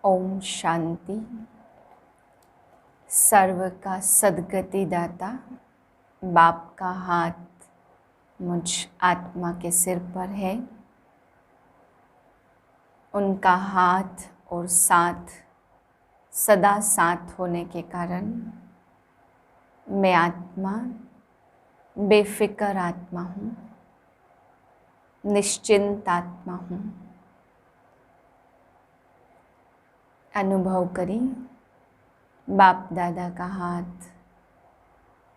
ओम शांति। सर्व का सद्गति दाता बाप का हाथ मुझ आत्मा के सिर पर है। उनका हाथ और साथ सदा साथ होने के कारण मैं आत्मा बेफिक्र आत्मा हूँ, निश्चिंत आत्मा हूँ। अनुभव करी बाप दादा का हाथ,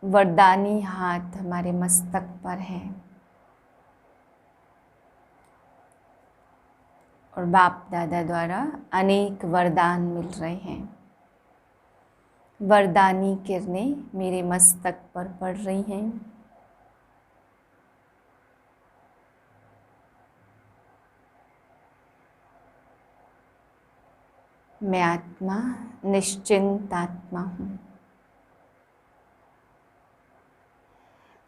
वरदानी हाथ हमारे मस्तक पर है और बाप दादा द्वारा अनेक वरदान मिल रहे हैं। वरदानी किरणें मेरे मस्तक पर पड़ रही हैं। मैं आत्मा निश्चिंत आत्मा हूँ।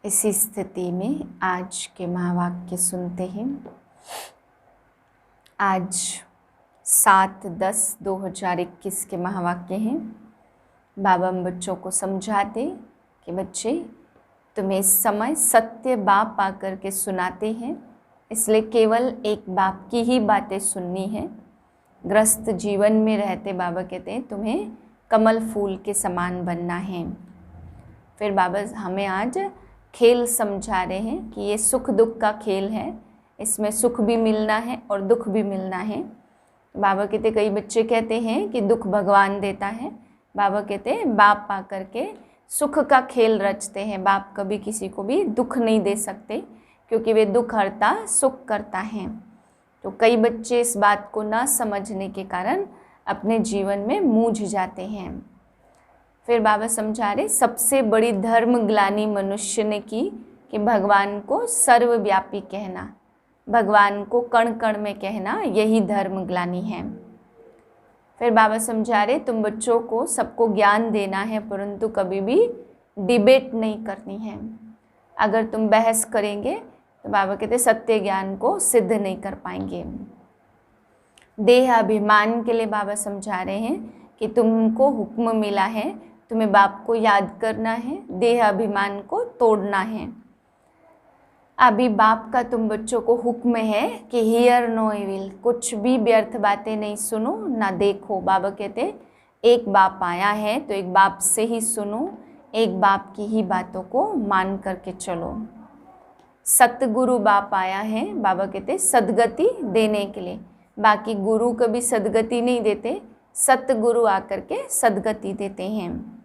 इसी स्थिति में आज के महावाक्य सुनते हैं। आज 7/10/2021 के महावाक्य हैं। बाबा हम बच्चों को समझाते कि बच्चे तुम्हें इस समय सत्य बाप आकर के सुनाते हैं, इसलिए केवल एक बाप की ही बातें सुननी है। ग्रस्त जीवन में रहते बाबा कहते हैं तुम्हें कमल फूल के समान बनना है। फिर बाबा हमें आज खेल समझा रहे हैं कि ये सुख दुख का खेल है, इसमें सुख भी मिलना है और दुख भी मिलना है। बाबा कहते कई बच्चे कहते हैं कि दुख भगवान देता है। बाबा कहते हैं बाप आकर के सुख का खेल रचते हैं। बाप कभी किसी को भी दुख नहीं दे सकते क्योंकि वे दुख हरता सुख करता है। तो कई बच्चे इस बात को ना समझने के कारण अपने जीवन में मूझ जाते हैं। फिर बाबा समझा रहे सबसे बड़ी धर्म ग्लानि मनुष्य ने की कि भगवान को सर्वव्यापी कहना, भगवान को कण कण में कहना, यही धर्म ग्लानि है। फिर बाबा समझा रहे तुम बच्चों को सबको ज्ञान देना है परंतु कभी भी डिबेट नहीं करनी है। अगर तुम बहस करेंगे तो बाबा कहते सत्य ज्ञान को सिद्ध नहीं कर पाएंगे। देह अभिमान के लिए बाबा समझा रहे हैं कि तुमको हुक्म मिला है, तुम्हें बाप को याद करना है, देह अभिमान को तोड़ना है। अभी बाप का तुम बच्चों को हुक्म है कि हियर नो इविल, कुछ भी व्यर्थ बातें नहीं सुनो ना देखो। बाबा कहते एक बाप आया है तो एक बाप से ही सुनो, एक बाप की ही बातों को मान करके चलो। सतगुरु बाप आया है, बाबा कहते सदगति देने के लिए। बाकी गुरु कभी सदगति नहीं देते, सतगुरु आकर के सदगति देते हैं।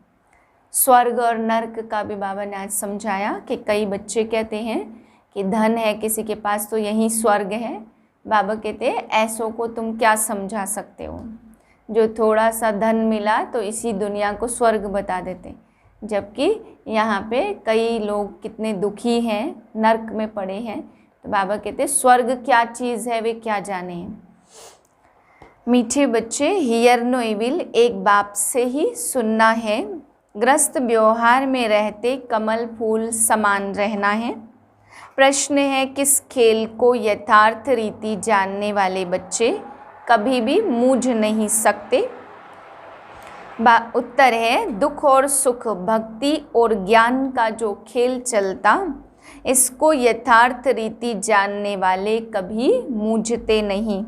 स्वर्ग और नर्क का भी बाबा ने आज समझाया कि कई बच्चे कहते हैं कि धन है किसी के पास तो यही स्वर्ग है। बाबा कहते ऐसों को तुम क्या समझा सकते हो, जो थोड़ा सा धन मिला तो इसी दुनिया को स्वर्ग बता देते, जबकि यहाँ पे कई लोग कितने दुखी हैं, नर्क में पड़े हैं। तो बाबा कहते स्वर्ग क्या चीज़ है वे क्या जाने। मीठे बच्चे हियर नो इविल, एक बाप से ही सुनना है। ग्रस्त व्यवहार में रहते कमल फूल समान रहना है। प्रश्न है किस खेल को यथार्थ रीति जानने वाले बच्चे कभी भी मूझ नहीं सकते। उत्तर है दुख और सुख, भक्ति और ज्ञान का जो खेल चलता, इसको यथार्थ रीति जानने वाले कभी मूझते नहीं।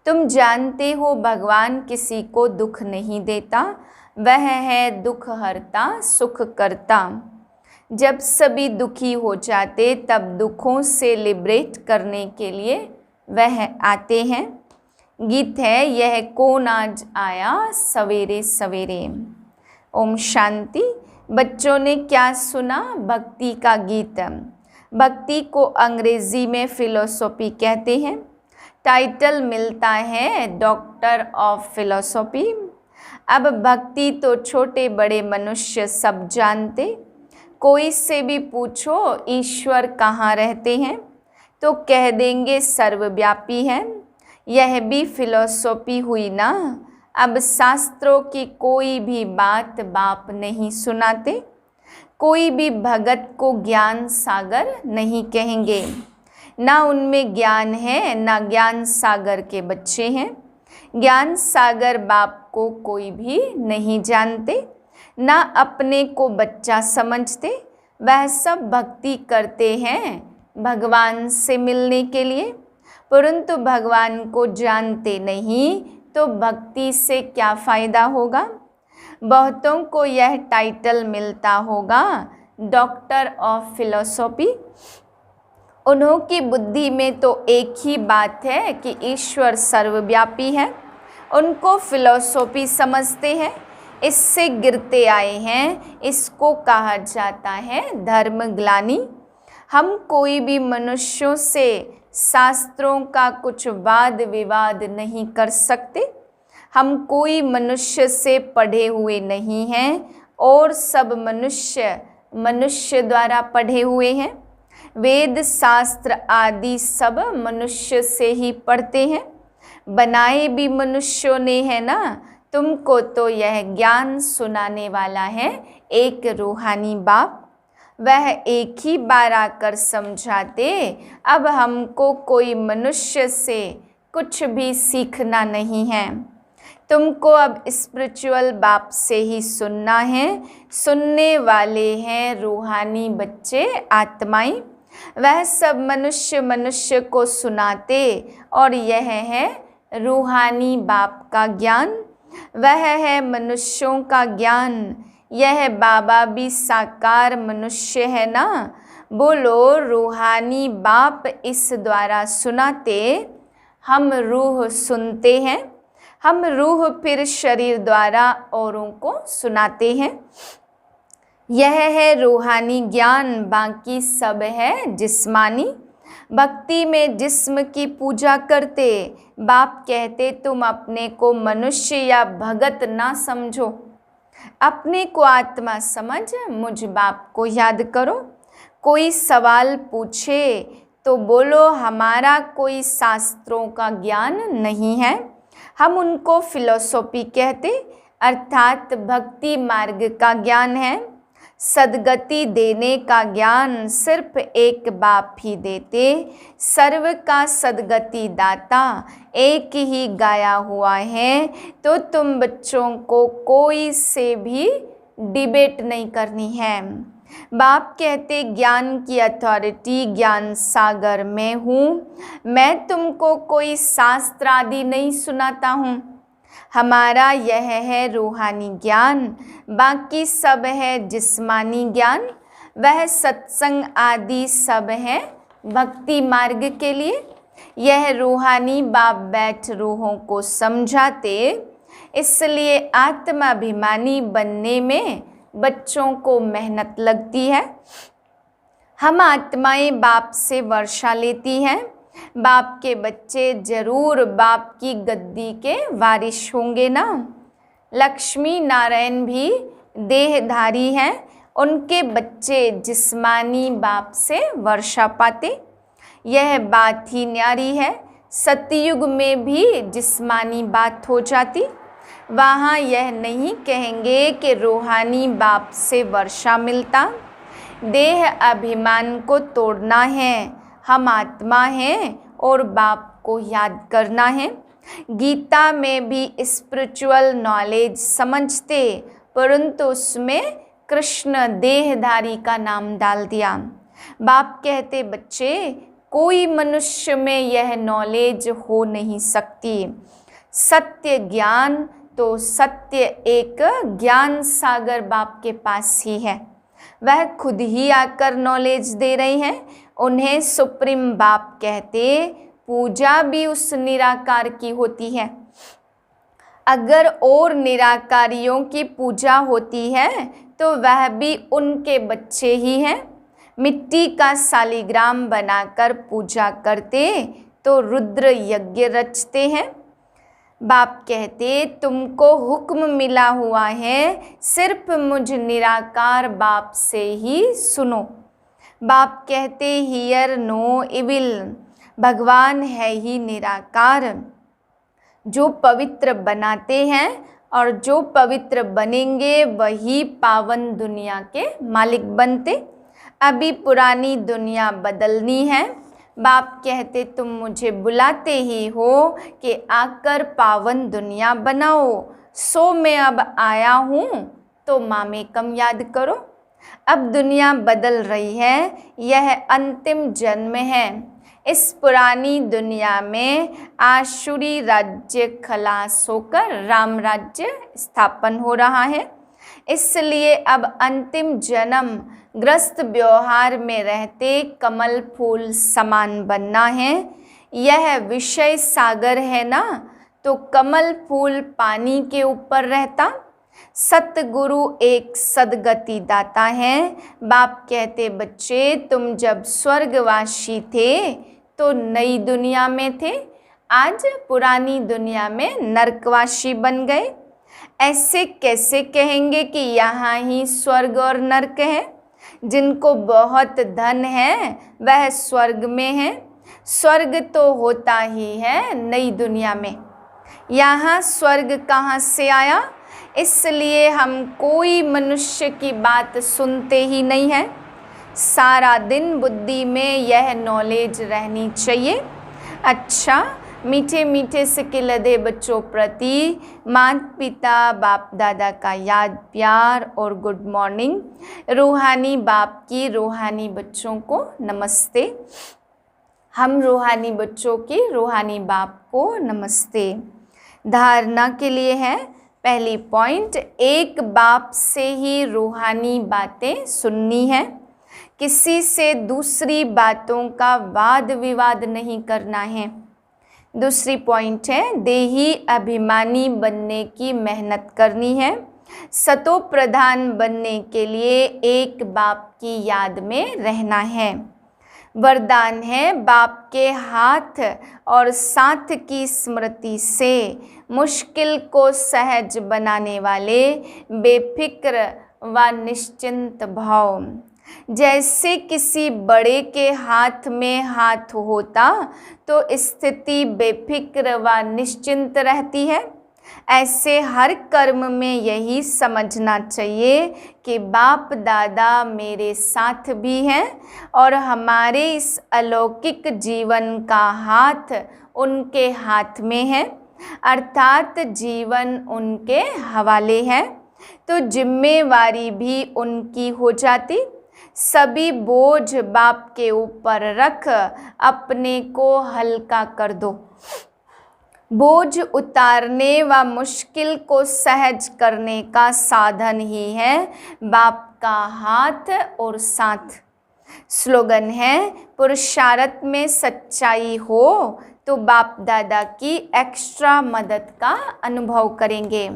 तुम जानते हो भगवान किसी को दुख नहीं देता, वह है दुख हरता सुख करता। जब सभी दुखी हो जाते तब दुखों से लिबरेट करने के लिए वह आते हैं। गीत है यह कौन आज आया सवेरे सवेरे। ओम शांति। बच्चों ने क्या सुना? भक्ति का गीत। भक्ति को अंग्रेजी में फिलोसॉफी कहते हैं। टाइटल मिलता है डॉक्टर ऑफ फिलोसॉफी। अब भक्ति तो छोटे बड़े मनुष्य सब जानते। कोई से भी पूछो ईश्वर कहाँ रहते हैं तो कह देंगे सर्वव्यापी है। यह भी फिलॉसफी हुई ना। अब शास्त्रों की कोई भी बात बाप नहीं सुनाते। कोई भी भगत को ज्ञान सागर नहीं कहेंगे। ना उनमें ज्ञान है ना ज्ञान सागर के बच्चे हैं। ज्ञान सागर बाप को कोई भी नहीं जानते, ना अपने को बच्चा समझते। वह सब भक्ति करते हैं भगवान से मिलने के लिए, परंतु भगवान को जानते नहीं, तो भक्ति से क्या फ़ायदा होगा। बहुतों को यह टाइटल मिलता होगा डॉक्टर ऑफ फिलॉसफी। उन्हों की बुद्धि में तो एक ही बात है कि ईश्वर सर्वव्यापी है। उनको फिलॉसफी समझते हैं, इससे गिरते आए हैं। इसको कहा जाता है धर्म ग्लानि। हम कोई भी मनुष्यों से शास्त्रों का कुछ वाद विवाद नहीं कर सकते। हम कोई मनुष्य से पढ़े हुए नहीं हैं, और सब मनुष्य द्वारा पढ़े हुए हैं। वेद शास्त्र आदि सब मनुष्य से ही पढ़ते हैं, बनाए भी मनुष्यों ने है ना। तुमको तो यह ज्ञान सुनाने वाला है एक रूहानी बाप, वह एक ही बार आकर समझाते। अब हमको कोई मनुष्य से कुछ भी सीखना नहीं है, तुमको अब स्पिरिचुअल बाप से ही सुनना है। सुनने वाले हैं रूहानी बच्चे, आत्माएं। वह सब मनुष्य को सुनाते, और यह है रूहानी बाप का ज्ञान, वह है मनुष्यों का ज्ञान। यह बाबा भी साकार मनुष्य है ना। बोलो रूहानी बाप इस द्वारा सुनाते, हम रूह सुनते हैं। हम रूह फिर शरीर द्वारा औरों को सुनाते हैं। यह है रूहानी ज्ञान, बाकी सब है जिस्मानी। भक्ति में जिस्म की पूजा करते, बाप कहते तुम अपने को मनुष्य या भगत ना समझो, अपने को आत्मा समझ मुझ बाप को याद करो। कोई सवाल पूछे तो बोलो हमारा कोई शास्त्रों का ज्ञान नहीं है। हम उनको फिलॉसफी कहते, अर्थात भक्ति मार्ग का ज्ञान है। सदगति देने का ज्ञान सिर्फ एक बाप ही देते। सर्व का सदगति दाता एक ही गाया हुआ है। तो तुम बच्चों को कोई से भी डिबेट नहीं करनी है। बाप कहते ज्ञान की अथॉरिटी ज्ञान सागर में हूँ, मैं तुमको कोई शास्त्र आदि नहीं सुनाता हूँ। हमारा यह है रूहानी ज्ञान, बाकी सब है जिस्मानी ज्ञान। वह सत्संग आदि सब है भक्ति मार्ग के लिए। यह रूहानी बाप बैठ रूहों को समझाते, इसलिए आत्माभिमानी बनने में बच्चों को मेहनत लगती है। हम आत्माएं बाप से वर्षा लेती हैं। बाप के बच्चे जरूर बाप की गद्दी के वारिश होंगे ना। लक्ष्मी नारायण भी देहधारी हैं, उनके बच्चे जिस्मानी बाप से वर्षा पाते। यह बात ही न्यारी है। सतयुग में भी जिस्मानी बात हो जाती, वहाँ यह नहीं कहेंगे कि रूहानी बाप से वर्षा मिलता। देह अभिमान को तोड़ना है। हम आत्मा हैं और बाप को याद करना है। गीता में भी स्पिरिचुअल नॉलेज समझते, परंतु उसमें कृष्ण देहधारी का नाम डाल दिया। बाप कहते बच्चे कोई मनुष्य में यह नॉलेज हो नहीं सकती। सत्य ज्ञान तो सत्य एक ज्ञान सागर बाप के पास ही है। वह खुद ही आकर नॉलेज दे रहे हैं। उन्हें सुप्रीम बाप कहते। पूजा भी उस निराकार की होती है। अगर और निराकारियों की पूजा होती है तो वह भी उनके बच्चे ही हैं। मिट्टी का शालिग्राम बनाकर पूजा करते तो रुद्र यज्ञ रचते हैं। बाप कहते तुमको हुक्म मिला हुआ है, सिर्फ मुझ निराकार बाप से ही सुनो। बाप कहते हियर नो इविल, भगवान है ही निराकार। जो पवित्र बनाते हैं और जो पवित्र बनेंगे वही पावन दुनिया के मालिक बनते। अभी पुरानी दुनिया बदलनी है, बाप कहते तुम मुझे बुलाते ही हो कि आकर पावन दुनिया बनाओ, सो मैं अब आया हूँ तो मामेकम याद करो। अब दुनिया बदल रही है, यह अंतिम जन्म है। इस पुरानी दुनिया में आसुरी राज्य खलास होकर राम राज्य स्थापन हो रहा है। इसलिए अब अंतिम जन्म ग्रस्त व्यवहार में रहते कमल फूल समान बनना है। यह विषय सागर है ना, तो कमल फूल पानी के ऊपर रहता। सतगुरु एक सदगति दाता है। बाप कहते बच्चे तुम जब स्वर्गवासी थे तो नई दुनिया में थे, आज पुरानी दुनिया में नरकवासी बन गए। ऐसे कैसे कहेंगे कि यहाँ ही स्वर्ग और नरक है? जिनको बहुत धन है वह स्वर्ग में है। स्वर्ग तो होता ही है नई दुनिया में, यहाँ स्वर्ग कहाँ से आया? इसलिए हम कोई मनुष्य की बात सुनते ही नहीं है। सारा दिन बुद्धि में यह नॉलेज रहनी चाहिए। अच्छा, मीठे मीठे से लदे बच्चों प्रति माता पिता बाप दादा का याद प्यार और गुड मॉर्निंग। रूहानी बाप की रूहानी बच्चों को नमस्ते। हम रूहानी बच्चों की रूहानी बाप को नमस्ते। धारणा के लिए है पहली पॉइंट, एक बाप से ही रूहानी बातें सुननी है। किसी से दूसरी बातों का वाद विवाद नहीं करना है। दूसरी पॉइंट है देही अभिमानी बनने की मेहनत करनी है। सतो प्रधान बनने के लिए एक बाप की याद में रहना है। वरदान है बाप के हाथ और साथ की स्मृति से मुश्किल को सहज बनाने वाले बेफिक्र व निश्चिंत भाव। जैसे किसी बड़े के हाथ में हाथ होता तो स्थिति बेफिक्र व निश्चिंत रहती है। ऐसे हर कर्म में यही समझना चाहिए कि बाप दादा मेरे साथ भी हैं और हमारे इस अलौकिक जीवन का हाथ उनके हाथ में है, अर्थात जीवन उनके हवाले है, तो जिम्मेवारी भी उनकी हो जाती। सभी बोझ बाप के ऊपर रख अपने को हल्का कर दो। बोझ उतारने व मुश्किल को सहज करने का साधन ही है बाप का हाथ और साथ। स्लोगन है पुरुषार्थ में सच्चाई हो तो बाप दादा की एक्स्ट्रा मदद का अनुभव करेंगे।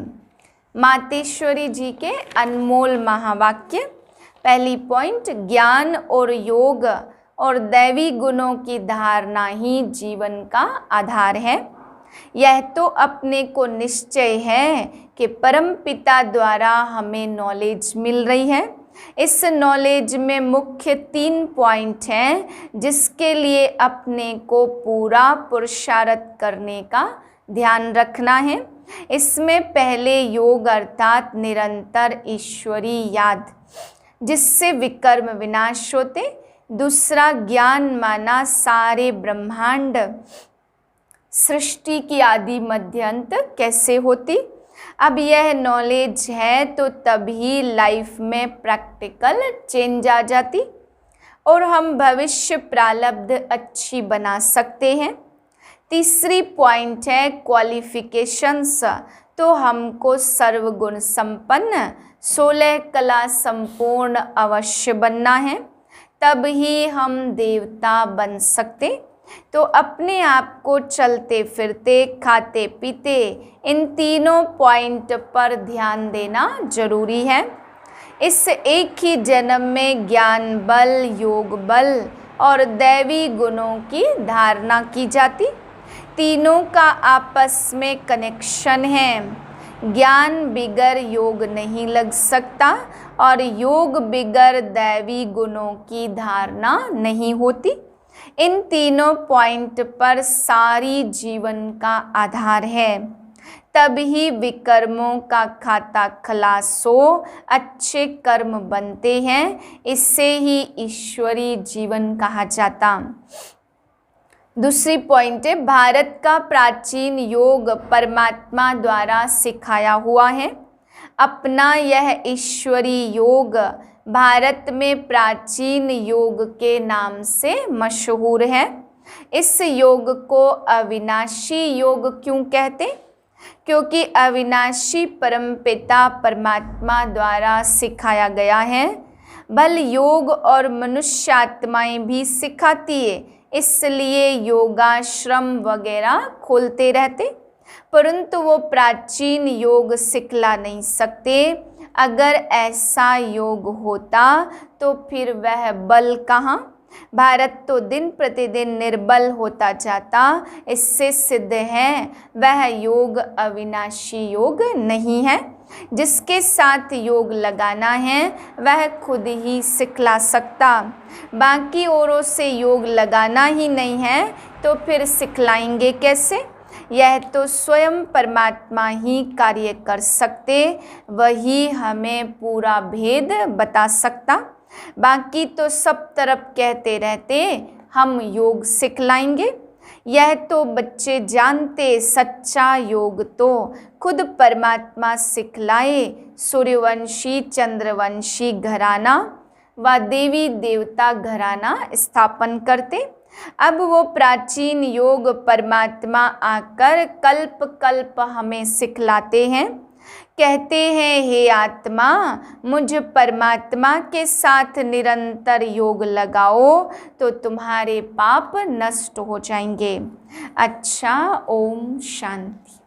मातेश्वरी जी के अनमोल महावाक्य। पहली पॉइंट, ज्ञान और योग और दैवी गुणों की धारणा ही जीवन का आधार है। यह तो अपने को निश्चय है कि परम पिता द्वारा हमें नॉलेज मिल रही है। इस नॉलेज में मुख्य 3 पॉइंट हैं जिसके लिए अपने को पूरा पुरुषार्थ करने का ध्यान रखना है। इसमें पहले योग अर्थात निरंतर ईश्वरी याद जिससे विकर्म विनाश होते। दूसरा, ज्ञान माना सारे ब्रह्मांड सृष्टि की आदि मध्य अंत कैसे होती। अब यह नॉलेज है तो तभी लाइफ में प्रैक्टिकल चेंज आ जाती और हम भविष्य प्रारब्ध अच्छी बना सकते हैं। तीसरी पॉइंट है क्वालिफिकेशंस, तो हमको सर्वगुण संपन्न 16 कला संपूर्ण अवश्य बनना है, तब ही हम देवता बन सकते। तो अपने आप को चलते फिरते खाते पीते इन तीनों पॉइंट पर ध्यान देना जरूरी है। इस एक ही जन्म में ज्ञान बल, योग बल और दैवी गुणों की धारणा की जाती। तीनों का आपस में कनेक्शन है। ज्ञान बिगर योग नहीं लग सकता और योग बिगर दैवी गुणों की धारणा नहीं होती। इन तीनों पॉइंट पर सारी जीवन का आधार है, तभी विकर्मों का खाता खलास हो, अच्छे कर्म बनते हैं। इससे ही ईश्वरी जीवन कहा जाता। दूसरी पॉइंट है, भारत का प्राचीन योग परमात्मा द्वारा सिखाया हुआ है। अपना यह ईश्वरी योग भारत में प्राचीन योग के नाम से मशहूर है। इस योग को अविनाशी योग क्यों कहते? क्योंकि अविनाशी परमपिता परमात्मा द्वारा सिखाया गया है। बल योग और मनुष्य आत्माएं भी सिखाती है, इसलिए योगाश्रम वगैरह खोलते रहते, परंतु वो प्राचीन योग सिखला नहीं सकते। अगर ऐसा योग होता तो फिर वह बल कहाँ? भारत तो दिन प्रतिदिन निर्बल होता जाता। इससे सिद्ध है वह योग अविनाशी योग नहीं है। जिसके साथ योग लगाना है वह खुद ही सिखला सकता। बाकी औरों से योग लगाना ही नहीं है तो फिर सिखलाएंगे कैसे? यह तो स्वयं परमात्मा ही कार्य कर सकते, वही हमें पूरा भेद बता सकता। बाकी तो सब तरफ कहते रहते हम योग सिखलाएंगे। यह तो बच्चे जानते, सच्चा योग तो खुद परमात्मा सिखलाए। सूर्यवंशी चंद्रवंशी घराना व देवी देवता घराना स्थापन करते। अब वो प्राचीन योग परमात्मा आकर कल्प कल्प हमें सिखलाते हैं। कहते हैं, हे आत्मा, मुझ परमात्मा के साथ निरंतर योग लगाओ तो तुम्हारे पाप नष्ट हो जाएंगे। अच्छा, ओम शांति।